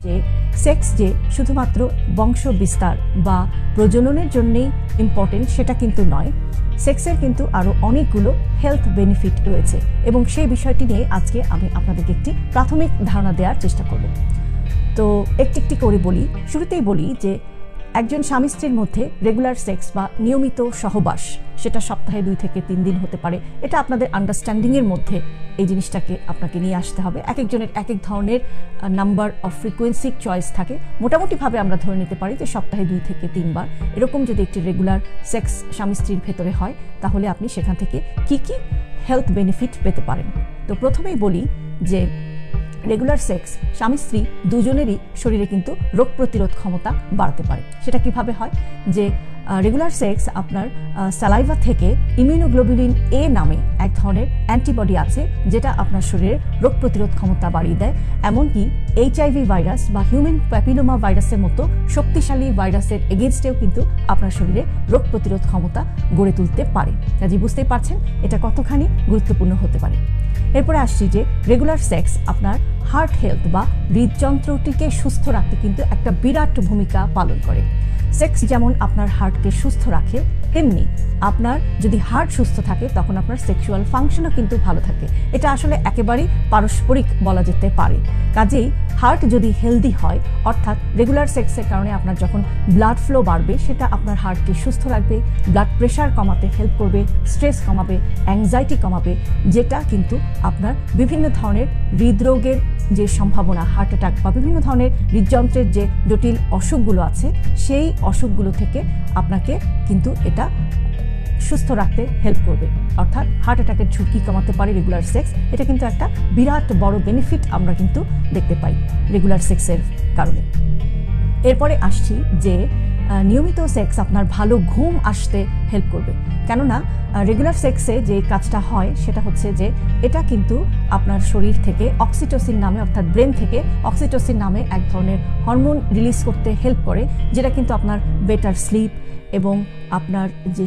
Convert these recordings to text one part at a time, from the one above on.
যে সেক্স যে শুধুমাত্র বংশ বিস্তার বা প্রজননের জন্যই ইম্পর্টেন্ট সেটা কিন্তু নয়। সেক্সের কিন্তু আরও অনেকগুলো হেলথ বেনিফিট রয়েছে এবং সেই বিষয়টি নিয়ে আজকে আমি আপনাদেরকে একটি প্রাথমিক ধারণা দেওয়ার চেষ্টা করব। তো একটি করে বলি, শুরুতেই বলি যে একজন স্বামী স্ত্রীর মধ্যে রেগুলার সেক্স বা নিয়মিত সহবাস সেটা সপ্তাহে 2 থেকে 3 দিন হতে পারে। এটা আপনাদের আন্ডারস্ট্যান্ডিংয়ের মধ্যে এই জিনিসটাকে আপনাকে নিয়ে আসতে হবে। এক একজনের এক এক ধরনের নাম্বার অফ ফ্রিকোয়েন্সি চয়েস থাকে। মোটামুটিভাবে আমরা ধরে নিতে পারি যে সপ্তাহে 2 থেকে 3 বার এরকম যদি একটি রেগুলার সেক্স স্বামী স্ত্রীর ভেতরে হয় তাহলে আপনি সেখান থেকে কি হেলথ বেনিফিট পেতে পারেন। তো প্রথমেই বলি যে রেগুলার সেক্স স্বামী স্ত্রী দুজনেরই শরীরে কিন্তু রোগ প্রতিরোধ ক্ষমতা বাড়াতে পারে। সেটা কিভাবে হয়? যে রেগুলার সেক্স আপনার স্যালাইভা থেকে ইমিউনোগ্লোবুলিন এ নামে এক ধরনের অ্যান্টিবডি আছে যেটা আপনার শরীরের রোগ প্রতিরোধ ক্ষমতা বাড়িয়ে দেয়। এমনকি HIV ভাইরাস বা হিউম্যান প্যাপিলোমা ভাইরাসের মতো শক্তিশালী ভাইরাসের এগেনস্টেও কিন্তু আপনার শরীরে রোগ প্রতিরোধ ক্ষমতা গড়ে তুলতে পারে। কাজে বুঝতেই পারছেন এটা কতখানি গুরুত্বপূর্ণ হতে পারে। এরপরে আসছি যে রেগুলার সেক্স আপনার হার্ট হেলথ বা হৃদযন্ত্রটিকে সুস্থ রাখতে কিন্তু একটা বিরাট ভূমিকা পালন করে। সেক্স যেমন আপনার হার্টকে সুস্থ রাখে, তেমনি আপনার যদি হার্ট সুস্থ থাকে তখন আপনার সেক্সুয়াল ফাংশনও কিন্তু ভালো থাকে। এটা আসলে একেবারেই পারস্পরিক বলা যেতে পারে। কাজেই হার্ট যদি হেলদি হয়, অর্থাৎ রেগুলার সেক্সের কারণে আপনার যখন ব্লাড ফ্লো বাড়বে সেটা আপনার হার্টকে সুস্থ রাখবে, ব্লাড প্রেশার কমাতে হেল্প করবে, স্ট্রেস কমাবে, অ্যাংজাইটি কমাবে, যেটা কিন্তু আপনার বিভিন্ন ধরনের হৃদরোগের যে সম্ভাবনা, হার্ট অ্যাটাক বা বিভিন্ন ধরনের হৃদযন্ত্রের যে জটিল অসুখগুলো আছে সেই অসুখগুলো থেকে আপনাকে কিন্তু এটা সুস্থ রাখতে হেল্প করবে। অর্থাৎ হার্ট অ্যাটাকের ঝুঁকি কমাতে পারে রেগুলার সেক্স। এটা কিন্তু একটা বিরাট বড় বেনিফিট আমরা কিন্তু দেখতে পাই রেগুলার সেক্সের কারণে। এরপরে আসছি যে নিয়মিত সেক্স আপনার ভালো ঘুম আসতে হেল্প করবে। কেননা রেগুলার সেক্সে যে কাজটা হয় সেটা হচ্ছে যে এটা কিন্তু আপনার শরীর থেকে অক্সিটোসিন নামে, অর্থাৎ ব্রেন থেকে অক্সিটোসিন নামে এক ধরনের হরমোন রিলিজ করতে হেল্প করে, যেটা কিন্তু আপনার বেটার স্লিপ এবং আপনার যে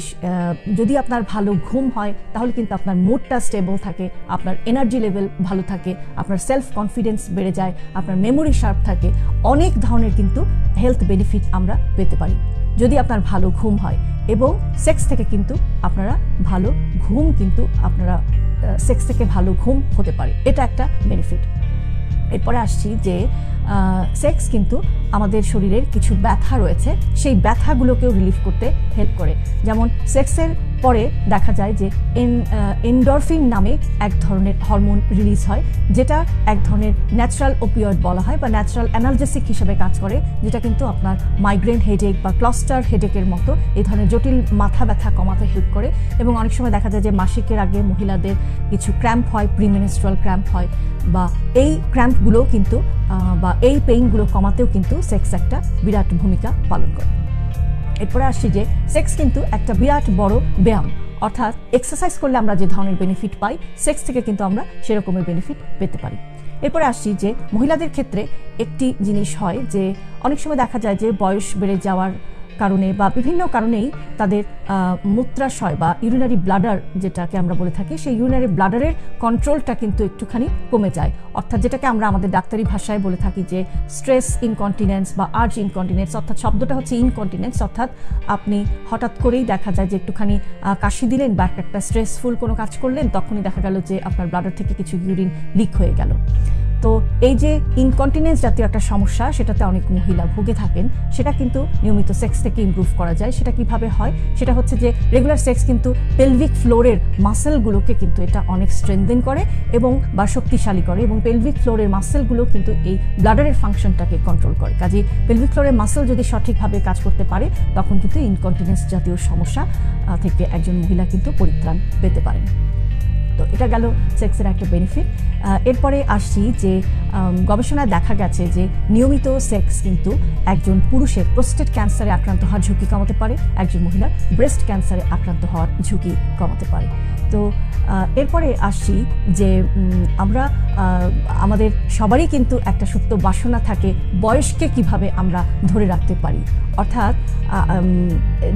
যদি আপনার ভালো ঘুম হয় তাহলে কিন্তু আপনার মুডটা স্টেবল থাকে, আপনার এনার্জি লেভেল ভালো থাকে, আপনার সেলফ কনফিডেন্স বেড়ে যায়, আপনার মেমোরি শার্প থাকে। অনেক ধরনের কিন্তু হেলথ বেনিফিট আমরা পেতে পারি যদি আপনার ভালো ঘুম হয়। এবং সেক্স থেকে কিন্তু আপনারা ভালো ঘুম কিন্তু আপনারা সেক্স থেকে ভালো ঘুম হতে পারে, এটা একটা বেনিফিট। এরপরে আসছি যে সেক্স কিন্তু আমাদের শরীরের কিছু ব্যথা রয়েছে সেই ব্যথাগুলোকেও রিলিফ করতে হেল্প করে। যেমন সেক্সের পরে দেখা যায় যে এন্ডরফিন নামে এক ধরনের হরমোন রিলিজ হয়, যেটা এক ধরনের ন্যাচারাল ওপিয়েড বলা হয় বা ন্যাচারাল অ্যানালজেসিক হিসেবে কাজ করে, যেটা কিন্তু আপনার মাইগ্রেন হেডেক বা ক্লাস্টার হেডেকের মতো এই ধরনের জটিল মাথা ব্যথা কমাতে হেল্প করে। এবং অনেক সময় দেখা যায় যে মাসিকের আগে মহিলাদের কিছু ক্র্যাম্প হয়, প্রিমেনস্ট্রুয়াল ক্র্যাম্প হয়, বা এই ক্র্যাম্পগুলো কিন্তু বা এই পেইনগুলো কমাতেও কিন্তু সেক্স একটা বিরাট ভূমিকা পালন করে। এরপরে আসছি যে সেক্স কিন্তু একটা বিরাট বড় ব্যায়াম, অর্থাৎ এক্সারসাইজ করলে আমরা যে ধরনের বেনিফিট পাই সেক্স থেকে কিন্তু আমরা সেরকমের বেনিফিট পেতে পারি। এরপরে আসছি যে মহিলাদের ক্ষেত্রে একটি জিনিস হয় যে অনেক সময় দেখা যায় যে বয়স বেড়ে যাওয়ার কারণে বা বিভিন্ন কারণেই তাদের মূত্রাশয় বা ইউরিনারি ব্লাডার যেটাকে আমরা বলে থাকি সেই ইউরিনারি ব্লাডারের কন্ট্রোলটা কিন্তু একটুখানি কমে যায়। অর্থাৎ যেটাকে আমরা আমাদের ডাক্তারি ভাষায় বলে থাকি যে স্ট্রেস ইনকন্টিনেন্স বা আর্জ ইনকন্টিনেন্স, অর্থাৎ শব্দটা হচ্ছে ইনকন্টিনেন্স, অর্থাৎ আপনি হঠাৎ করেই দেখা যায় যে একটুখানি কাশি দিলেন বা একটা স্ট্রেসফুল কোনো কাজ করলেন, তখনই দেখা গেল যে আপনার ব্লাডার থেকে কিছু ইউরিন লিক হয়ে গেল। তো এই যে ইনকন্টিনেন্স জাতীয় একটা সমস্যা সেটাতে অনেক মহিলা ভুগে থাকেন, সেটা কিন্তু নিয়মিত সেক্স থেকে ইমপ্রুভ করা যায়। সেটা কিভাবে হয়? সেটা হচ্ছে যে রেগুলার সেক্স কিন্তু পেলভিক ফ্লোরের মাসেলগুলোকে কিন্তু এটা অনেক স্ট্রেনথেন করে এবং বা শক্তিশালী করে, এবং পেলভিক ফ্লোরের মাসেলগুলো কিন্তু এই ব্লাডারের ফাংশনটাকে কন্ট্রোল করে। কাজে পেলভিক ফ্লোরের মাসেল যদি সঠিকভাবে কাজ করতে পারে তখন কিন্তু ইনকন্টিনেন্স জাতীয় সমস্যা থেকে একজন মহিলা কিন্তু পরিত্রাণ পেতে পারেন। তো এটা গেল সেক্সের একটা বেনিফিট। এরপরে আসছি যে গবেষণায় দেখা গেছে যে নিয়মিত সেক্স কিন্তু একজন পুরুষের প্রোস্টেট ক্যান্সারে আক্রান্ত হওয়ার ঝুঁকি কমাতে পারে, একজন মহিলার ব্রেস্ট ক্যান্সারে আক্রান্ত হওয়ার ঝুঁকি কমাতে পারে। তো এরপরে আসছি যে আমরা আমাদের সবারই কিন্তু একটা সুপ্ত বাসনা থাকে বয়সকে কিভাবে আমরা ধরে রাখতে পারি, অর্থাৎ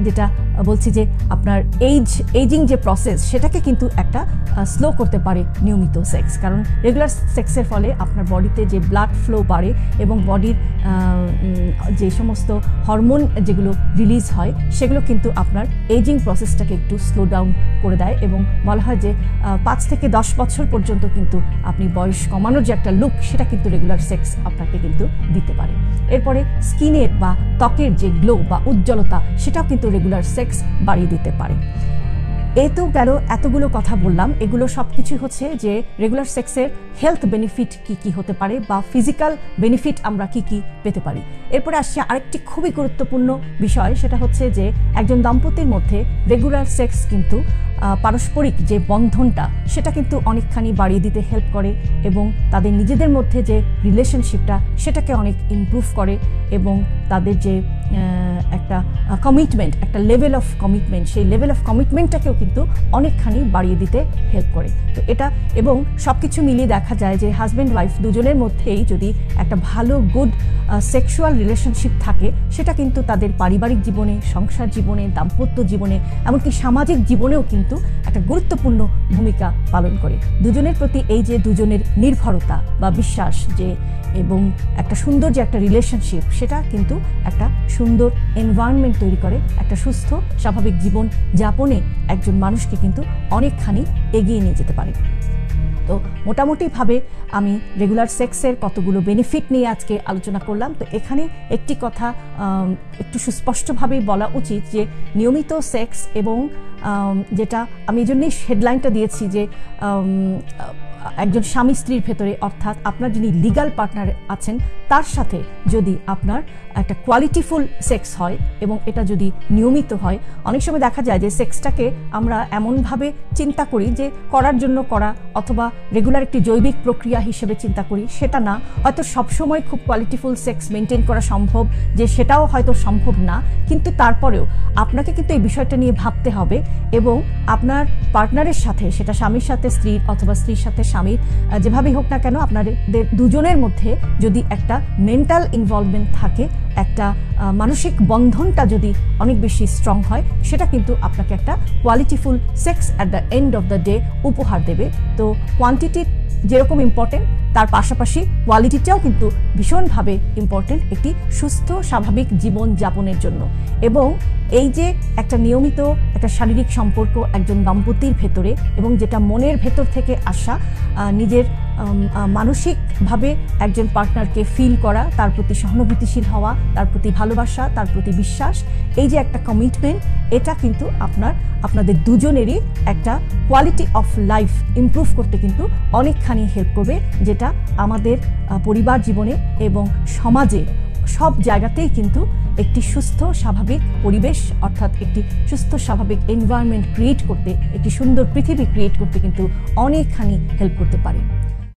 যেটা বলছি যে আপনার এইজিং যে প্রসেস সেটাকে কিন্তু একটা স্লো করতে পারে নিয়মিত সেক্স। কারণ রেগুলার সেক্সের ফলে আপনার বডিতে যে ব্লাড ফ্লো বাড়ে এবং বডির যে সমস্ত হরমোন যেগুলো রিলিজ হয় সেগুলো কিন্তু আপনার এজিং প্রসেসটাকে একটু স্লো ডাউন করে দেয়, এবং বলা হয় যে 5 থেকে 10 বছর পর্যন্ত কিন্তু আপনি বয়স কমানোর যে একটা লুক সেটা কিন্তু রেগুলার সেক্স আপনাকে কিন্তু দিতে পারে। এরপরে স্কিনের বা ত্বকের যে গ্লো বা উজ্জ্বলতা সেটাও কিন্তু রেগুলার সেক্স বাড়িয়ে দিতে পারে। এই তো গেল এতগুলো কথা বললাম, এগুলো সব কিছুই হচ্ছে যে রেগুলার সেক্সের হেলথ বেনিফিট কি কি হতে পারে বা ফিজিক্যাল বেনিফিট আমরা কি কি পেতে পারি। এরপরে আসছে আরেকটি খুবই গুরুত্বপূর্ণ বিষয়, সেটা হচ্ছে যে একজন দম্পতির মধ্যে রেগুলার সেক্স কিন্তু পারস্পরিক যে বন্ধনটা সেটা কিন্তু অনেকখানি বাড়িয়ে দিতে হেল্প করে, এবং তাদের নিজেদের মধ্যে যে রিলেশনশিপটা সেটাকে অনেক ইমপ্রুভ করে, এবং তাদের যে একটা কমিটমেন্ট, একটা লেভেল অফ কমিটমেন্ট, সেই লেভেল অফ কমিটমেন্টটাকেও কিন্তু অনেকখানি বাড়িয়ে দিতে হেল্প করে। তো এটা এবং সব কিছু মিলিয়ে দেখা যায় যে হাজব্যান্ড ওয়াইফ দুজনের মধ্যেই যদি একটা ভালো গুড সেক্সুয়াল রিলেশনশিপ থাকে সেটা কিন্তু তাদের পারিবারিক জীবনে, সংসার জীবনে, দাম্পত্য জীবনে, এমনকি সামাজিক জীবনেও কিন্তু একটা গুরুত্বপূর্ণ ভূমিকা পালন করে। দুজনের প্রতি এই যে দুজনের নির্ভরতা বা বিশ্বাস যে এবং একটা সুন্দর যে একটা রিলেশনশিপ সেটা কিন্তু একটা সুন্দর এনভায়রনমেন্ট তৈরি করে, একটা সুস্থ স্বাভাবিক জীবন যাপনে একজন মানুষকে কিন্তু অনেকখানি এগিয়ে নিয়ে যেতে পারে। তো মোটামুটিভাবে আমি রেগুলার সেক্সের কতগুলো বেনিফিট নিয়ে আজকে আলোচনা করলাম। তো এখানে একটি কথা একটু সুস্পষ্টভাবেই বলা উচিত যে নিয়মিত সেক্স এবং যেটা আমি এই জন্যই হেডলাইনটা দিয়েছি যে একজন স্বামী স্ত্রীর ভেতরে, অর্থাৎ আপনার যিনি লিগাল পার্টনার আছেন তার সাথে যদি আপনার একটা কোয়ালিটিফুল সেক্স হয় এবং এটা যদি নিয়মিত হয়। অনেক সময় দেখা যায় যে সেক্সটাকে আমরা এমনভাবে চিন্তা করি যে করার জন্য করা অথবা রেগুলার একটি জৈবিক প্রক্রিয়া হিসেবে চিন্তা করি, সেটা না। হয়তো সবসময় খুব কোয়ালিটিফুল সেক্স মেনটেন করা সম্ভব, যে সেটাও হয়তো সম্ভব না, কিন্তু তারপরেও আপনাকে কিন্তু এই বিষয়টা নিয়ে ভাবতে হবে এবং আপনার পার্টনারের সাথে, সেটা স্বামীর সাথে স্ত্রীর অথবা স্ত্রীর সাথে স্বামীর, যেভাবেই হোক না কেন আপনাদের দুজনের মধ্যে যদি একটা মেন্টাল ইনভলভমেন্ট থাকে, একটা মানসিক বন্ধনটা যদি অনেক বেশি স্ট্রং হয়, সেটা কিন্তু আপনাকে একটা qualityful sex at the end of the day উপহার দেবে। তো কোয়ান্টিটি যেরকম ইম্পর্টেন্ট তার পাশাপাশি কোয়ালিটিটাও কিন্তু ভীষণভাবে ইম্পর্টেন্ট একটি সুস্থ স্বাভাবিক জীবন যাপনের জন্য। এবং এই যে একটা নিয়মিত একটা শারীরিক সম্পর্ক একজন দম্পতির ভেতরে, এবং যেটা মনের ভেতর থেকে আসা, নিজের মানসিকভাবে একজন পার্টনারকে ফিল করা, তার প্রতি সহানুভূতিশীল হওয়া, তার প্রতি ভালোবাসা, তার প্রতি বিশ্বাস, এই যে একটা কমিটমেন্ট, এটা কিন্তু আপনাদের দুজনেরই একটা কোয়ালিটি অফ লাইফ ইমপ্রুভ করতে কিন্তু অনেকখানি হেল্প করবে, যেটা আমাদের পরিবার জীবনে এবং সমাজে সব জায়গাতেই কিন্তু একটি সুস্থ স্বাভাবিক পরিবেশ, অর্থাৎ একটি সুস্থ স্বাভাবিক এনভায়রনমেন্ট ক্রিয়েট করতে, একটি সুন্দর পৃথিবী ক্রিয়েট করতে কিন্তু অনেকখানি হেল্প করতে পারে।